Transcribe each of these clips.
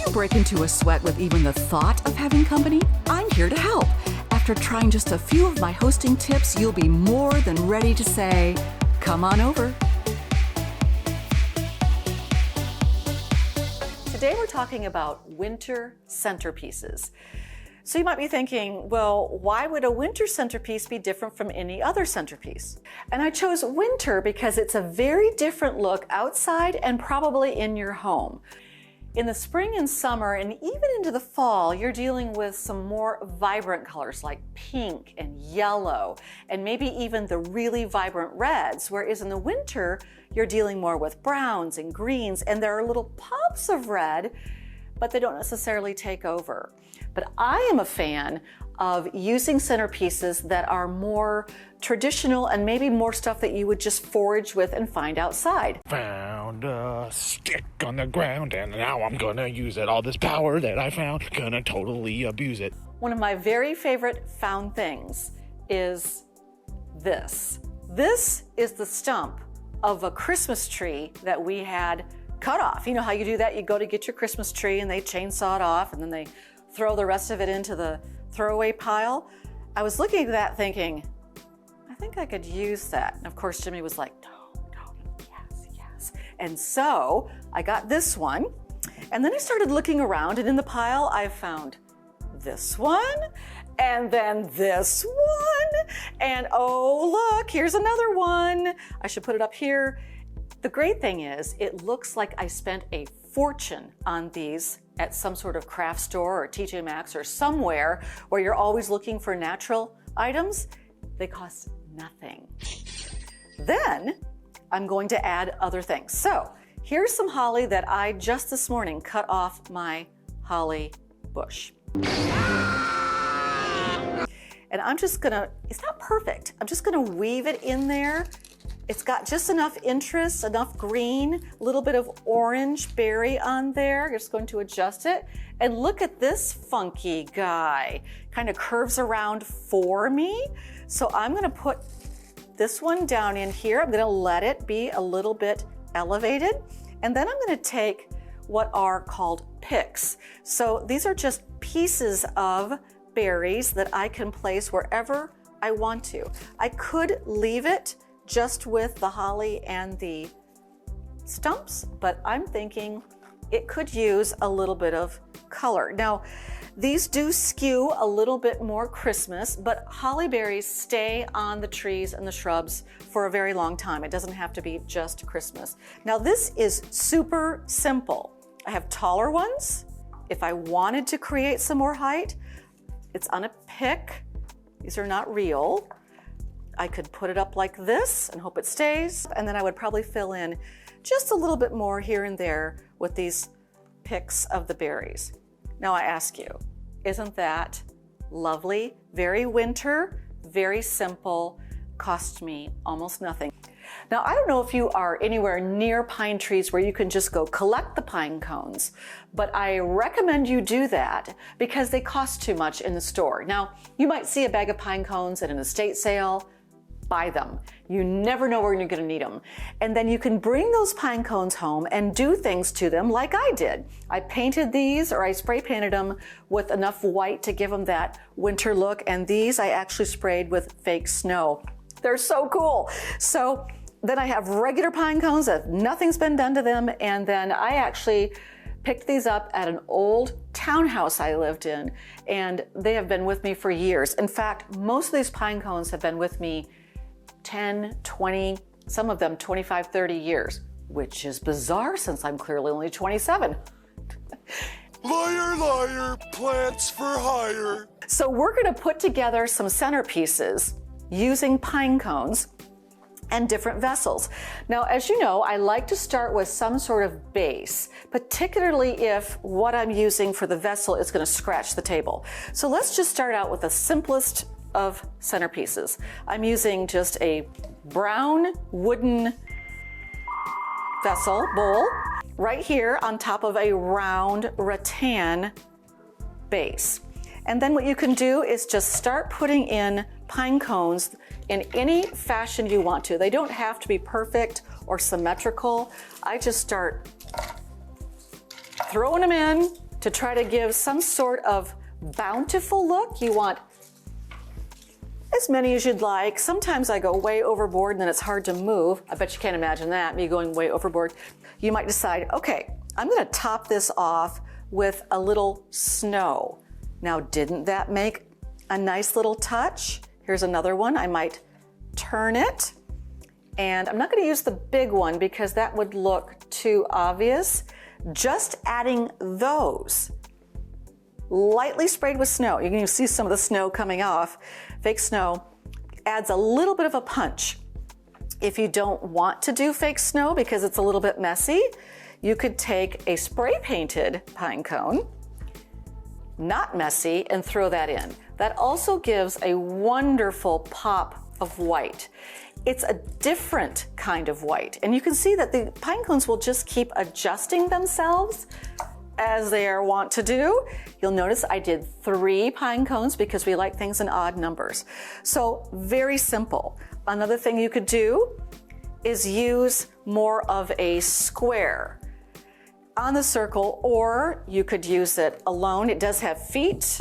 you break into a sweat with even the thought of having company? I'm here to help. After trying just a few of my hosting tips, you'll be more than ready to say, come on over. Today we're talking about winter centerpieces. So you might be thinking, well, why would a winter centerpiece be different from any other centerpiece? And I chose winter because it's a very different look outside and probably in your home. In the spring and summer, and even into the fall, you're dealing with some more vibrant colors like pink and yellow, and maybe even the really vibrant reds, whereas in the winter, you're dealing more with browns and greens, and there are little pops of red, but they don't necessarily take over. But I am a fan of using centerpieces that are more traditional and maybe more stuff that you would just forage with and find outside. Found a stick on the ground and now I'm gonna use it. All this power that I found, gonna totally abuse it. One of my very favorite found things is this. This is the stump of a Christmas tree that we had cut off. You know how you do that? You go to get your Christmas tree and they chainsaw it off and then they throw the rest of it into the throwaway pile. I was looking at that thinking, I think I could use that. And of course, Jimmy was like, no, yes. And so I got this one. And then I started looking around, and in the pile, I found this one, and then this one. And oh, look, here's another one. I should put it up here. The great thing is, it looks like I spent a fortune on these at some sort of craft store or TJ Maxx or somewhere where you're always looking for natural items. They cost nothing. Then I'm going to add other things. So here's some holly that I just this morning cut off my holly bush. And I'm just gonna, it's not perfect, I'm just gonna weave it in there. It's got just enough interest, enough green, a little bit of orange berry on there. Just going to adjust it. And look at this funky guy. Kind of curves around for me. So I'm gonna put this one down in here. I'm gonna let it be a little bit elevated. And then I'm gonna take what are called picks. So these are just pieces of berries that I can place wherever I want to. I could leave it just with the holly and the stumps, but I'm thinking it could use a little bit of color. Now, these do skew a little bit more Christmas, but holly berries stay on the trees and the shrubs for a very long time. It doesn't have to be just Christmas. Now, this is super simple. I have taller ones. If I wanted to create some more height, it's on a pick. These are not real. I could put it up like this and hope it stays, and then I would probably fill in just a little bit more here and there with these picks of the berries. Now I ask you, isn't that lovely? Very winter, very simple, cost me almost nothing. Now, I don't know if you are anywhere near pine trees where you can just go collect the pine cones, but I recommend you do that because they cost too much in the store. Now, you might see a bag of pine cones at an estate sale. Buy them. You never know when you're going to need them. And then you can bring those pine cones home and do things to them like I did. I painted these, or I spray painted them with enough white to give them that winter look. And these I actually sprayed with fake snow. They're so cool. So then I have regular pine cones that nothing's been done to them. And then I actually picked these up at an old townhouse I lived in, and they have been with me for years. In fact, most of these pine cones have been with me 10, 20, some of them 25, 30 years, which is bizarre since I'm clearly only 27. Liar, liar, plants for hire. So we're gonna put together some centerpieces using pine cones and different vessels. Now, as you know, I like to start with some sort of base, particularly if what I'm using for the vessel is gonna scratch the table. So let's just start out with the simplest of centerpieces. I'm using just a brown wooden vessel, bowl, right here on top of a round rattan base. And then what you can do is just start putting in pine cones in any fashion you want to. They don't have to be perfect or symmetrical. I just start throwing them in To try to give some sort of bountiful look, you want as many as you'd like. Sometimes I go way overboard and then it's hard to move. I bet you can't imagine that, me going way overboard. You might decide, okay, I'm gonna top this off with a little snow. Now, didn't that make a nice little touch? Here's another one. I might turn it. And I'm not gonna use the big one because that would look too obvious. Just adding those, lightly sprayed with snow. You can see some of the snow coming off. Fake snow adds a little bit of a punch. If you don't want to do fake snow because it's a little bit messy, you could take a spray painted pine cone, not messy, and throw that in. That also gives a wonderful pop of white. It's a different kind of white. And you can see that the pine cones will just keep adjusting themselves as they are wont to do. You'll notice I did 3 pine cones because we like things in odd numbers. So very simple. Another thing you could do is use more of a square on the circle, or you could use it alone. It does have feet.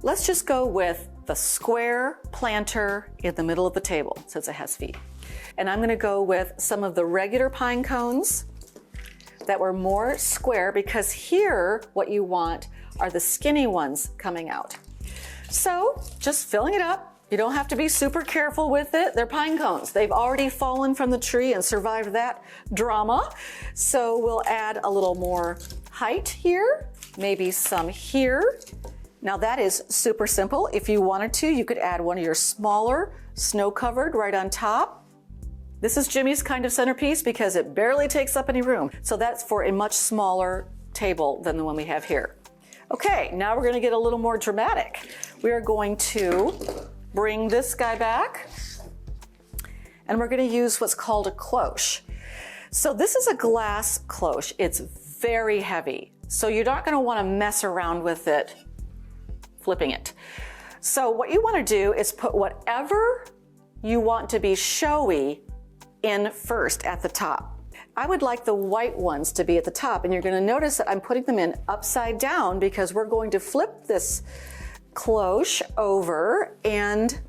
Let's just go with the square planter in the middle of the table since it has feet. And I'm gonna go with some of the regular pine cones that were more square because here what you want are the skinny ones coming out. So just filling it up. You don't have to be super careful with it. They're pine cones. They've already fallen from the tree and survived that drama. So we'll add a little more height here, maybe some here. Now that is super simple. If you wanted to, you could add one of your smaller snow-covered right on top. This is Jimmy's kind of centerpiece because it barely takes up any room. So that's for a much smaller table than the one we have here. Okay, now we're gonna get a little more dramatic. We are going to bring this guy back and we're gonna use what's called a cloche. So this is a glass cloche. It's very heavy. So you're not gonna wanna mess around with it flipping it. So what you want to do is put whatever you want to be showy in first at the top. I would like the white ones to be at the top, and you're going to notice that I'm putting them in upside down because we're going to flip this cloche over and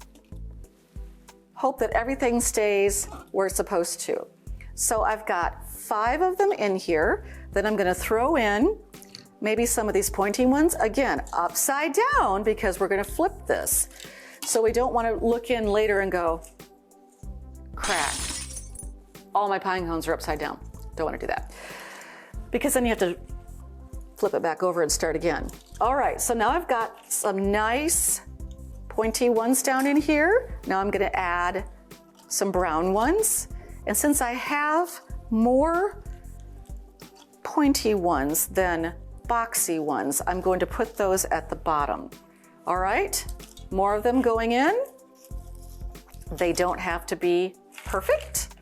hope that everything stays where it's supposed to. So I've got 5 of them in here. Then I'm going to throw in maybe some of these pointy ones, again, upside down because we're gonna flip this. So we don't wanna look in later and go, crack. All my pine cones are upside down. Don't wanna do that. Because then you have to flip it back over and start again. All right, so now I've got some nice pointy ones down in here. Now I'm gonna add some brown ones. And since I have more pointy ones than boxy ones, I'm going to put those at the bottom. All right, more of them going in. They don't have to be perfect.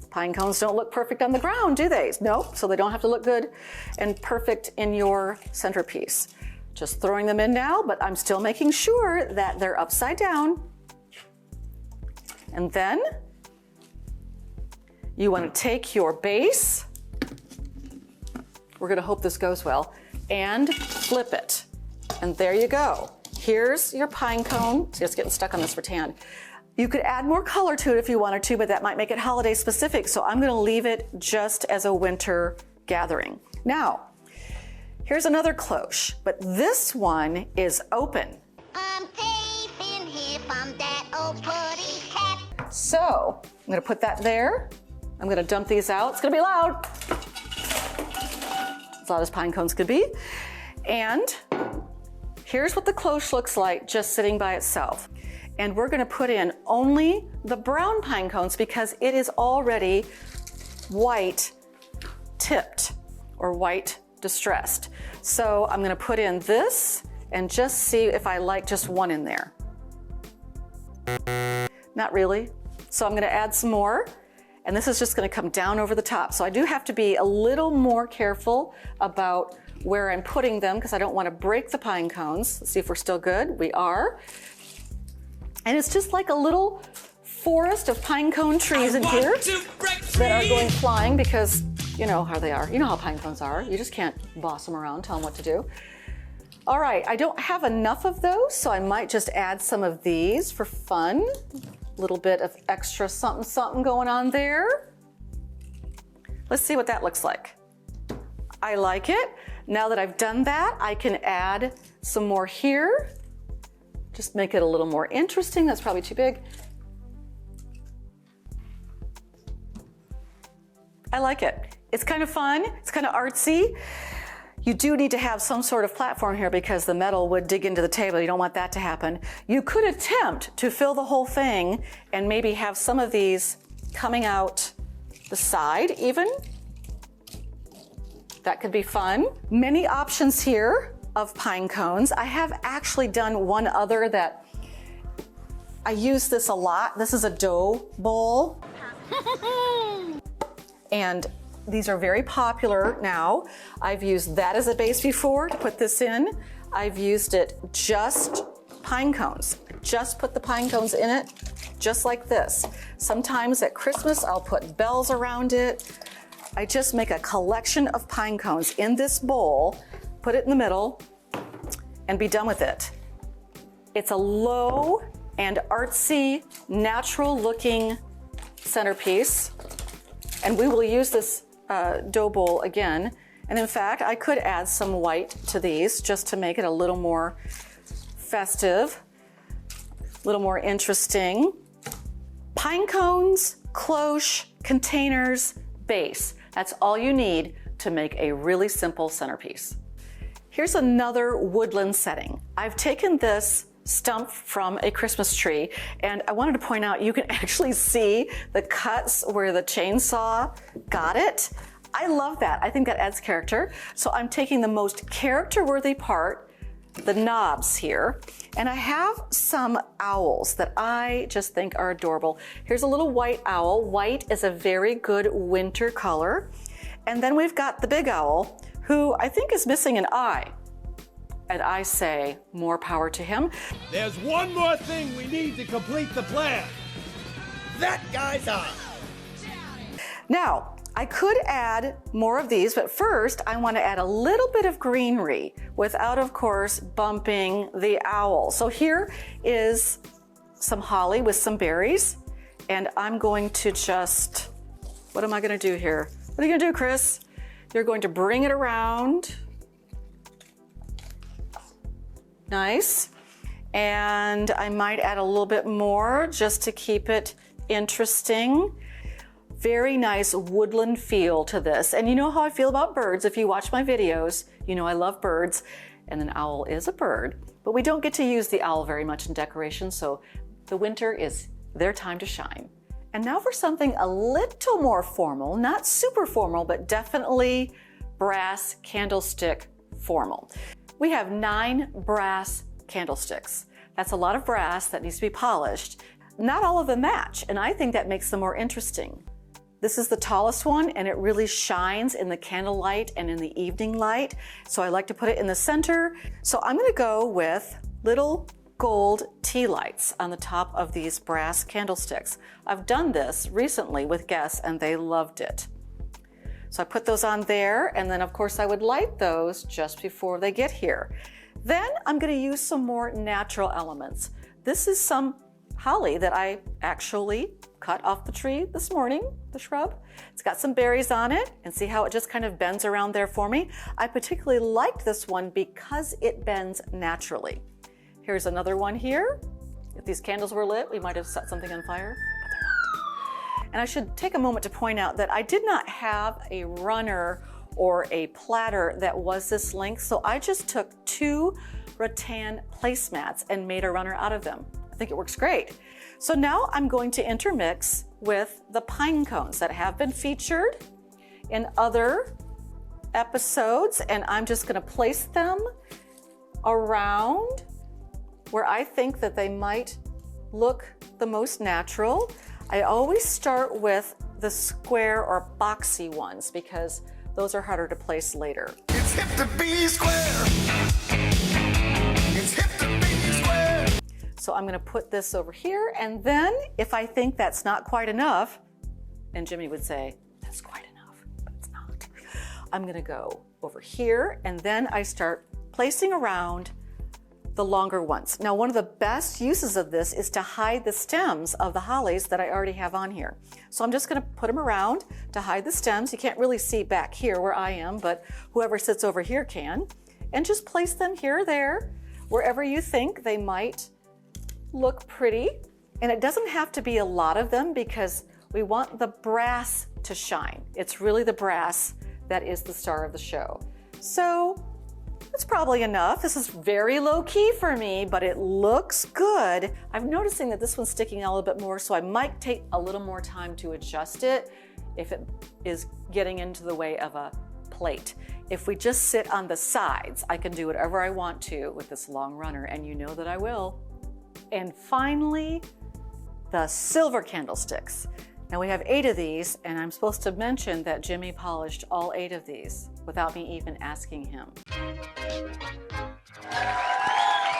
Pine cones don't look perfect on the ground, do they? Nope, so they don't have to look good and perfect in your centerpiece. Just throwing them in now, but I'm still making sure that they're upside down. And then you want to take your base, we're going to hope this goes well, and flip it. And there you go. Here's your pine cone. See, it's getting stuck on this rattan. You could add more color to it if you wanted to, but that might make it holiday specific. So I'm going to leave it just as a winter gathering. Now, here's another cloche, but this one is open. I'm taping here from that old putty cat. So I'm going to put that there. I'm going to dump these out. It's going to be loud. As loud as pine cones could be. And here's what the cloche looks like just sitting by itself. And we're gonna put in only the brown pine cones because it is already white tipped or white distressed. So I'm gonna put in this and just see if I like just one in there. Not really. So I'm gonna add some more. And this is just gonna come down over the top. So I do have to be a little more careful about where I'm putting them because I don't wanna break the pine cones. Let's see if we're still good. We are. And it's just like a little forest of pine cone trees in here that are going flying because You know how they are. You know how pine cones are. You just can't boss them around, tell them what to do. All right, I don't have enough of those, so I might just add some of these for fun. A little bit of extra something something going on there. Let's see what that looks like. I like it. Now that I've done that, I can add some more here. Just make it a little more interesting. That's probably too big. I like it. It's kind of fun. It's kind of artsy. You do need to have some sort of platform here because the metal would dig into the table. You don't want that to happen. You could attempt to fill the whole thing and maybe have some of these coming out the side even. That could be fun. Many options here of pine cones. I have actually done one other that I use this a lot. This is a dough bowl. And these are very popular now. I've used that as a base before to put this in. I've used it just pine cones. Just put the pine cones in it, just like this. Sometimes at Christmas, I'll put bells around it. I just make a collection of pine cones in this bowl, put it in the middle, and be done with it. It's a low and artsy, natural looking centerpiece. And we will use this dough bowl again. And in fact, I could add some white to these just to make it a little more festive, a little more interesting. Pine cones, cloche, containers, base. That's all you need to make a really simple centerpiece. Here's another woodland setting. I've taken this stump from a Christmas tree, and I wanted to point out you can actually see the cuts where the chainsaw got it. I love that. I think that adds character. So I'm taking the most character-worthy part, the knobs here, and I have some owls that I just think are adorable. Here's a little white owl. White is a very good winter color. And then we've got the big owl, who I think is missing an eye. And I say, more power to him. There's one more thing we need to complete the plan. That guy's eye. Now, I could add more of these, but first I want to add a little bit of greenery without, of course, bumping the owl. So here is some holly with some berries, and I'm going to just, what am I going to do here? What are you going to do, Chris? You're going to bring it around. Nice. And I might add a little bit more just to keep it interesting. Very nice woodland feel to this. And you know how I feel about birds. If you watch my videos, you know I love birds. And an owl is a bird. But we don't get to use the owl very much in decoration, so the winter is their time to shine. And now for something a little more formal, not super formal, but definitely brass candlestick formal. We have 9 brass candlesticks. That's a lot of brass that needs to be polished. Not all of them match, and I think that makes them more interesting. This is the tallest one, and it really shines in the candlelight and in the evening light, so I like to put it in the center. So I'm gonna go with little gold tea lights on the top of these brass candlesticks. I've done this recently with guests, and they loved it. So I put those on there, and then of course I would light those just before they get here. Then I'm going to use some more natural elements. This is some holly that I actually cut off the tree this morning, the shrub. It's got some berries on it, and see how it just kind of bends around there for me? I particularly liked this one because it bends naturally. Here's another one here. If these candles were lit, we might have set something on fire. And I should take a moment to point out that I did not have a runner or a platter that was this length, so I just took 2 rattan placemats and made a runner out of them. I think it works great. So now I'm going to intermix with the pine cones that have been featured in other episodes, and I'm just going to place them around where I think that they might look the most natural. I always start with the square or boxy ones because those are harder to place later. It's hip to be square. It's hip to be square. So I'm gonna put this over here, and then if I think that's not quite enough, and Jimmy would say, that's quite enough, but it's not. I'm going to go over here, and then I start placing around the longer ones. Now, one of the best uses of this is to hide the stems of the hollies that I already have on here. So I'm just going to put them around to hide the stems. You can't really see back here where I am, but whoever sits over here can. And just place them here or there, wherever you think they might look pretty. And it doesn't have to be a lot of them because we want the brass to shine. It's really the brass that is the star of the show. So that's probably enough. This is very low key for me, but it looks good. I'm noticing that this one's sticking out a little bit more, so I might take a little more time to adjust it if it is getting into the way of a plate. If we just sit on the sides, I can do whatever I want to with this long runner, and you know that I will. And finally, the silver candlesticks. Now we have 8 of these, and I'm supposed to mention that Jimmy polished all 8 of these without me even asking him.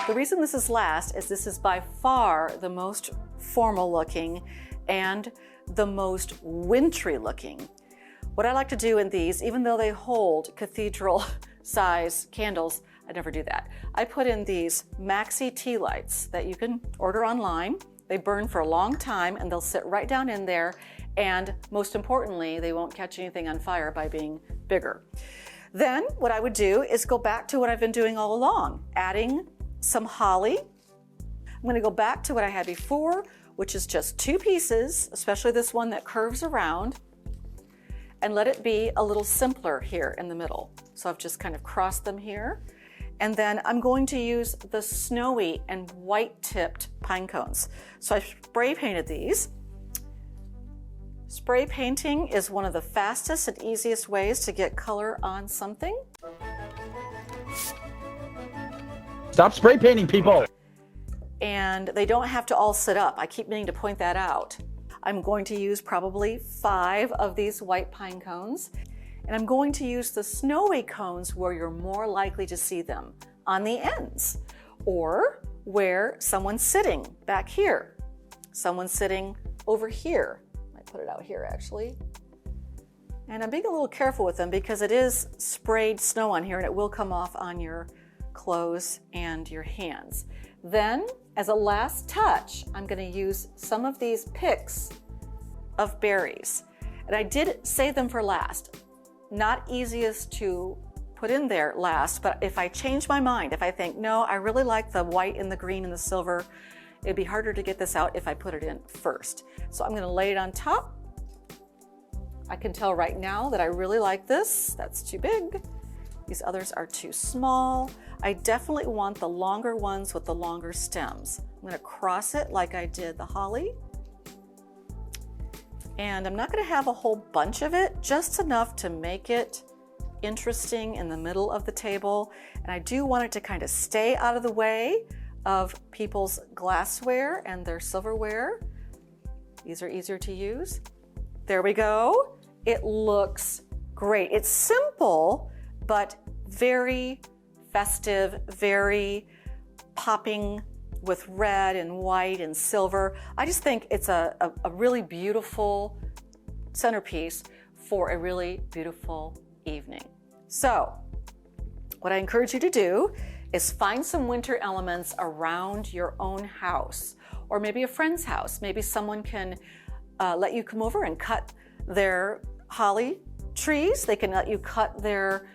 The reason this is last is this is by far the most formal looking and the most wintry looking. What I like to do in these, even though they hold cathedral size candles, I never do that. I put in these maxi tea lights that you can order online. They burn for a long time and they'll sit right down in there. And most importantly, they won't catch anything on fire by being bigger. Then what I would do is go back to what I've been doing all along, adding some holly. I'm going to go back to what I had before, which is just 2 pieces, especially this one that curves around, and let it be a little simpler here in the middle. So I've just kind of crossed them here. And then I'm going to use the snowy and white tipped pine cones. So I spray painted these. Spray painting is one of the fastest and easiest ways to get color on something. Stop spray painting, people. And they don't have to all sit up. I keep meaning to point that out. I'm going to use probably 5 of these white pine cones. And I'm going to use the snowy cones where you're more likely to see them, on the ends, or where someone's sitting back here. Someone's sitting over here. I might put it out here actually. And I'm being a little careful with them because it is sprayed snow on here and it will come off on your clothes and your hands. Then, as a last touch, I'm going to use some of these picks of berries. And I did save them for last. Not easiest to put in there last, but if I change my mind, if I think, no, I really like the white and the green and the silver, it'd be harder to get this out if I put it in first. So I'm going to lay it on top. I can tell right now that I really like this. That's too big. These others are too small. I definitely want the longer ones with the longer stems. I'm going to cross it like I did the holly. And I'm not going to have a whole bunch of it, just enough to make it interesting in the middle of the table. And I do want it to kind of stay out of the way of people's glassware and their silverware. These are easier to use. There we go. It looks great. It's simple, but very festive, very popping with red and white and silver. I just think it's a really beautiful centerpiece for a really beautiful evening. So what I encourage you to do is find some winter elements around your own house, or maybe a friend's house. Maybe someone can let you come over and cut their holly trees. They can let you cut their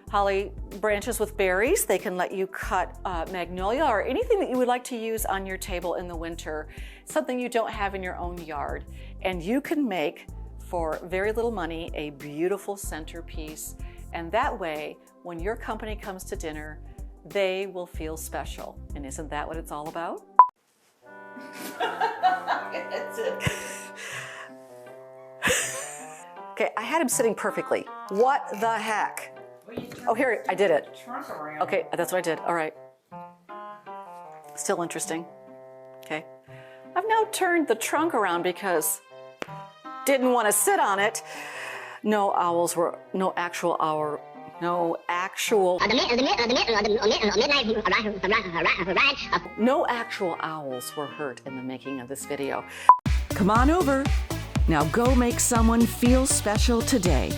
holly branches with berries. They can let you cut magnolia or anything that you would like to use on your table in the winter, something you don't have in your own yard. And you can make, for very little money, a beautiful centerpiece. And that way, when your company comes to dinner, they will feel special. And isn't that what it's all about? That's it. Okay, I had him sitting perfectly. What the heck? Oh, here, I did it. Okay, that's what I did. All right. Still interesting. Okay. I've now turned the trunk around because didn't want to sit on it. No actual owls were hurt in the making of this video. Come on over. Now go make someone feel special today.